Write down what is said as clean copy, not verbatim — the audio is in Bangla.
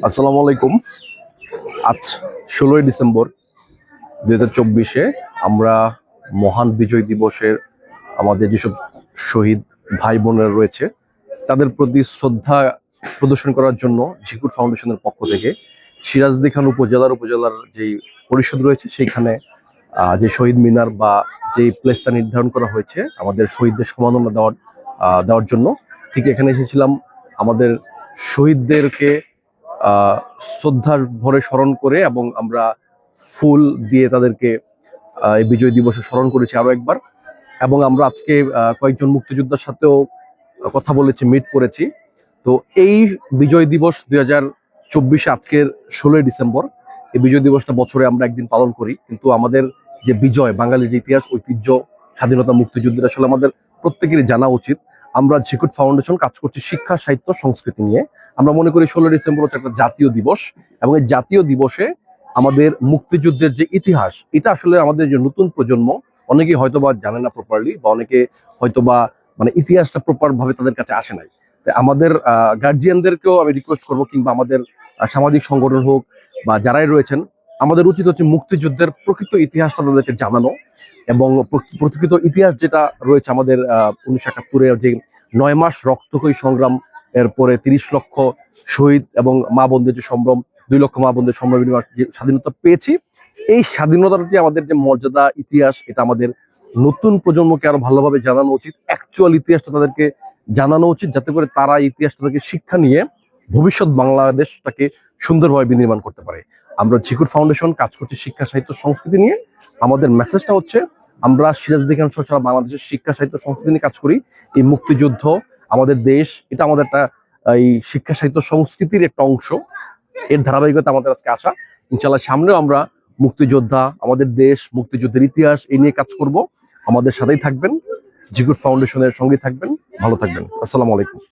আসসালামু আলাইকুম। আজ 16ই ডিসেম্বর 2024-এ আমরা মহান বিজয় দিবসের আমাদের যেসব শহীদ ভাই বোনেরা রয়েছে তাদের প্রতি শ্রদ্ধা প্রদর্শন করার জন্য ঝিকুর ফাউন্ডেশনের পক্ষ থেকে সিরাজদি খান উপজেলার যে পরিষদ রয়েছে সেইখানে যে শহীদ মিনার বা যে প্লেসটা নির্ধারণ করা হয়েছে আমাদের শহীদদের সম্মাননা দেওয়ার জন্য, ঠিক এখানে এসেছিলাম আমাদের শহীদদেরকে আহ শ্রদ্ধার ভরে স্মরণ করে, এবং আমরা ফুল দিয়ে তাদেরকে এই বিজয় দিবসে স্মরণ করেছি আরো একবার। এবং আমরা আজকে কয়েকজন মুক্তিযোদ্ধার সাথেও কথা বলেছি, মিট করেছি। তো এই বিজয় দিবস 2024 আজকের 16ই ডিসেম্বর, এই বিজয় দিবসটা বছরে আমরা একদিন পালন করি, কিন্তু আমাদের যে বিজয়, বাঙালির যে ইতিহাস, ঐতিহ্য, স্বাধীনতা, মুক্তিযুদ্ধের আসলে আমাদের প্রত্যেকেরই জানা উচিত। আমরা ঝিকুট ফাউন্ডেশন কাজ করছি শিক্ষা, সাহিত্য, সংস্কৃতি নিয়ে। আমরা মনে করি 16ই ডিসেম্বর হচ্ছে একটা জাতীয় দিবস, এবং এই জাতীয় দিবসে আমাদের মুক্তিযুদ্ধের যে ইতিহাস, এটা আসলে আমাদের যে নতুন প্রজন্ম অনেকেই হয়তোবা জানে না প্রপারলি, বা অনেকে হয়তোবা মানে ইতিহাসটা প্রপার ভাবে তাদের কাছে আসে নাই। আমাদের গার্জিয়ানদেরকেও আমি রিকোয়েস্ট করবো, কিংবা আমাদের সামাজিক সংগঠন হোক বা যারাই রয়েছেন, আমাদের উচিত হচ্ছে মুক্তিযুদ্ধের প্রকৃত ইতিহাসটা তাদেরকে জানানো। এবং প্রকৃত ইতিহাস যেটা রয়েছে আমাদের 1971-এর যে 9 মাস রক্তক্ষয়ী সংগ্রাম, এরপরে 30 লক্ষ শহীদ এবং মা বোনদের যে সম্ভ্রম, 2 লক্ষ মা বোনদের সম্ভ্রম বিনিময়ে যে স্বাধীনতা পেয়েছি, এই স্বাধীনতার যে আমাদের যে মর্যাদা, ইতিহাস, এটা আমাদের নতুন প্রজন্মকে আরো ভালোভাবে জানানো উচিত। অ্যাকচুয়াল ইতিহাসটা তাদেরকে জানানো উচিত, যাতে করে তারা ইতিহাসটা থেকে শিক্ষা নিয়ে ভবিষ্যৎ বাংলাদেশটাকে সুন্দরভাবে বিনির্মাণ করতে পারে। আমরা ঝিকুর ফাউন্ডেশন কাজ করছি শিক্ষা, সাহিত্য, সংস্কৃতি নিয়ে। আমাদের মেসেজটা হচ্ছে, আমরা সিরাজদি খান সহ সারা বাংলাদেশের শিক্ষা, সাহিত্য, সংস্কৃতি নিয়ে কাজ করি। এই মুক্তিযুদ্ধ, আমাদের দেশ, এটা আমাদের একটা এই শিক্ষা, সাহিত্য, সংস্কৃতির একটা অংশ। এর ধারাবাহিকতা আমাদের আজকে আসা। ইনশাআল্লাহ সামনেও আমরা মুক্তিযোদ্ধা, আমাদের দেশ, মুক্তিযুদ্ধের ইতিহাস এই নিয়ে কাজ করব। আমাদের সাথেই থাকবেন, ঝিকুর ফাউন্ডেশনের সঙ্গে থাকবেন। ভালো থাকবেন। আসসালামু আলাইকুম।